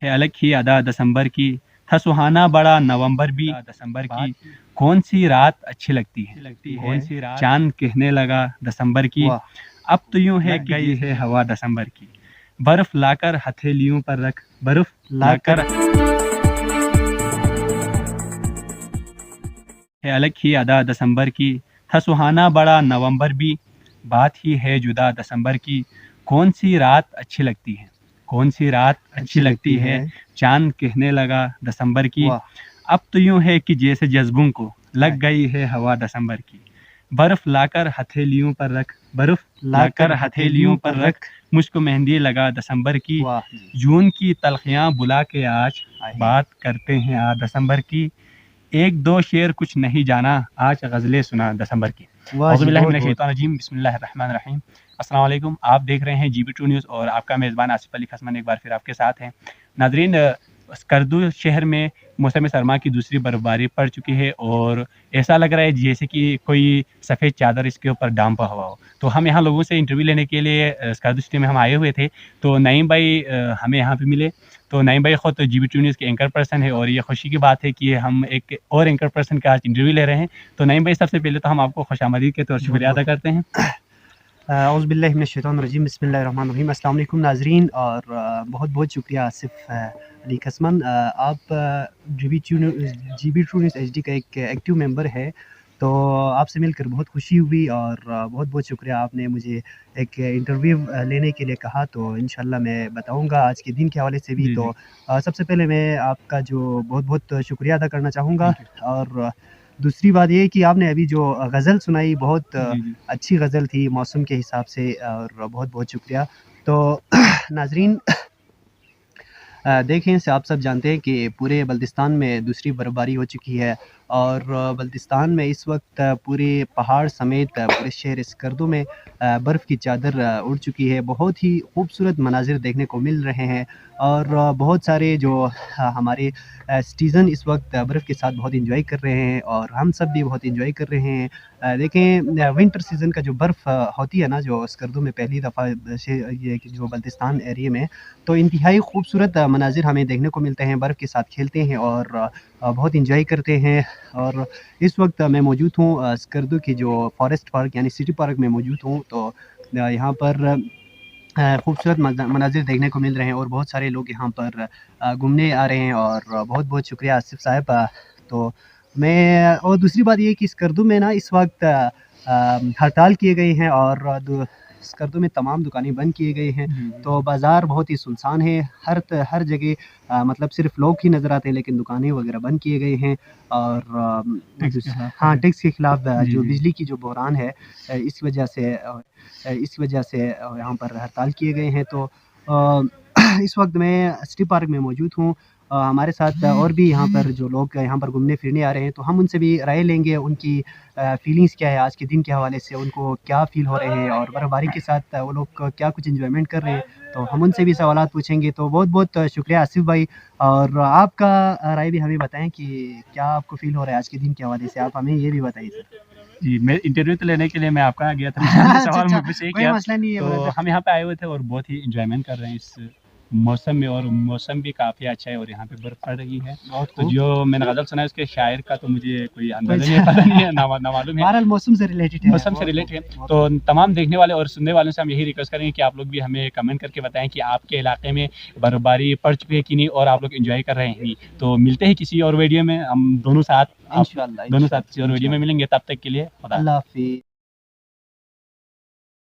है अलग ही अदा दिसंबर की, था सुहाना बड़ा नवंबर भी दिसंबर की। कौन सी रात अच्छी लगती है, कौन सी रात चांद कहने लगा दिसंबर की। अब तो यूं है कि गई है हवा दिसंबर की, बर्फ लाकर हथेलियों पर रख, बर्फ लाकर है अलग ही अदा दिसंबर की, था सुहाना बड़ा नवंबर भी, बात ही है जुदा दिसंबर की। कौन सी रात अच्छी लगती है, कौन सी रात अच्छी लगती है, चांद कहने लगा दिसंबर की। अब तो यूं है कि जैसे जज्बों को लग गई है हवा दिसंबर की, बर्फ लाकर हथेलियों पर रख, बर्फ लाकर हथेलियों पर रख, मुझको मेहंदी लगा दिसंबर की। जून की तलखियां बुला के आज बात करते हैं आ दिसंबर की। एक दो शेर कुछ नहीं जाना, आज गज़लें सुना दिसंबर की। औज़ुबिल्लाहिमिनश्शैतानिर्रजीम, बिस्मिल्लाहिर्रहमानिर्रहीम। अस्सलाम वालेकुम। आप देख रहे हैं GB2 न्यूज़ और आपका मेज़बान आसिफ अली खसमन एक बार फिर आपके साथ हैं। नाज़रीन, स्कर्दू शहर में मौसम सरमा की दूसरी बर्फबारी पड़ चुकी है और ऐसा लग रहा है जैसे कि कोई सफ़ेद चादर इसके ऊपर डांपा हुआ हो। तो हम यहाँ लोगों से इंटरव्यू लेने के लिए स्कर्दू सिटी में हम आए हुए थे। तो नईम भाई हमें यहाँ पे मिले। तो नईम भाई ख़ुद GB2 न्यूज़ के एंकर पर्सन है और ये खुशी की बात है कि हम एक और एंकर पर्सन का आज इंटरव्यू ले रहे हैं। तो नईम भाई, सबसे पहले तो हम आपको खुशामदीद कहते हैं और शुक्रिया अदा करते हैं। औज़ुबिल्लाहिमिनश्शैतानिर्रजीम, बिस्मिल्लाहिर्रहमानिर्रहीम। अस्सलाम वालेकुम नाज़रीन, और बहुत बहुत शुक्रिया आसिफ अली खसमन। आप GB2 न्यूज़ HD का एक एक्टिव मेंबर है, तो आपसे मिलकर बहुत खुशी हुई और बहुत बहुत शुक्रिया। आपने मुझे एक इंटरव्यू लेने के लिए कहा, तो इंशाल्लाह मैं बताऊंगा आज के दिन के हवाले से भी। तो सबसे पहले मैं आपका जो बहुत बहुत शुक्रिया अदा करना चाहूँगा। और दूसरी बात ये है कि आपने अभी जो गज़ल सुनाई, बहुत अच्छी गज़ल थी मौसम के हिसाब से, और बहुत बहुत शुक्रिया। तो नाज़रीन, देखें से आप सब जानते हैं कि पूरे बल्तिस्तान में दूसरी बर्फ़बारी हो चुकी है, और बल्तिस्तान में इस वक्त पूरे पहाड़ समेत पूरे शहर स्कर्दू में बर्फ़ की चादर उड़ चुकी है। बहुत ही खूबसूरत मनाज़िर देखने को मिल रहे हैं, और बहुत सारे जो हमारे सिटीज़न इस वक्त बर्फ़ के साथ बहुत एंजॉय कर रहे हैं, और हम सब भी बहुत एंजॉय कर रहे हैं। देखें, विंटर सीज़न का जो बर्फ़ होती है ना, जो स्कर्दू में पहली दफ़ा से ये कि जो बल्तिस्तान एरिया में, तो इंतहाई खूबसूरत मनाज़िर हमें देखने को मिलते हैं। बर्फ़ के साथ खेलते हैं और बहुत एंजॉय करते हैं। और इस वक्त मैं मौजूद हूँ स्कर्दू की जो फॉरेस्ट पार्क यानी सिटी पार्क में मौजूद हूँ। तो यहाँ पर खूबसूरत मनाज़िर देखने को मिल रहे हैं, और बहुत सारे लोग यहाँ पर घूमने आ रहे हैं, और बहुत बहुत शुक्रिया आसिफ साहब। तो मैं, और दूसरी बात ये है कि स्कर्दू में ना इस वक्त हड़ताल किए गए हैं, और स्कर्दू में तमाम दुकानें बंद किए गए हैं। तो बाज़ार बहुत ही सुनसान है, हर जगह मतलब सिर्फ लोग ही नज़र आते हैं, लेकिन दुकानें वगैरह बंद किए गए हैं। और हाँ, टैक्स के खिलाफ जो बिजली की जो बहरान है, इस वजह से यहाँ पर हड़ताल किए गए हैं। तो इस वक्त मैं सिटी पार्क में मौजूद हूँ। हमारे साथ और भी यहाँ पर जो लोग यहाँ पर घूमने फिरने आ रहे हैं, तो हम उनसे भी राय लेंगे, उनकी फीलिंग्स क्या है आज के दिन के हवाले से, उनको क्या फ़ील हो रहे हैं, और बर्फ़बारी के साथ वो लोग क्या कुछ एंजॉयमेंट कर रहे हैं। तो हम उनसे भी सवालात पूछेंगे। तो बहुत बहुत शुक्रिया आसिफ भाई, और आपका राय भी हमें बताएं कि क्या आपको फ़ील हो रहा है आज के दिन के हवाले से, आप हमें ये भी बताइए सर। जी, मैं इंटरव्यू तो लेने के लिए मैं आपके यहाँ गया था। सवाल मुझसे कोई किया, मसला नहीं है तो ब्रदर। हम यहाँ पे आए हुए थे और बहुत ही एंजॉयमेंट कर रहे हैं इस मौसम में, और मौसम भी काफ़ी अच्छा है और यहाँ पे बर्फ़ पड़ रही है। बहुत तो खूब। जो मैंने गज़ल सुना है उसके शायर का तो मुझे कोई अंदाज़ा नहीं है, पता नहीं है, ना मालूम है। बहरहाल मौसम से रिलेटेड है। मौसम से रिलेट है। तो तमाम देखने वाले और सुनने वालों से हम यही रिक्वेस्ट करेंगे कि आप लोग भी हमें कमेंट करके बताएं कि आपके इलाके में बर्फबारी पड़ चुकी है कि नहीं और आप लोग एंजॉय कर रहे हैं नहीं। तो मिलते हैं किसी और वीडियो में, हम दोनों साथ इंशाल्लाह किसी और वीडियो में मिलेंगे। तब तक के लिए खुदा। अल्लाह हाफिज़।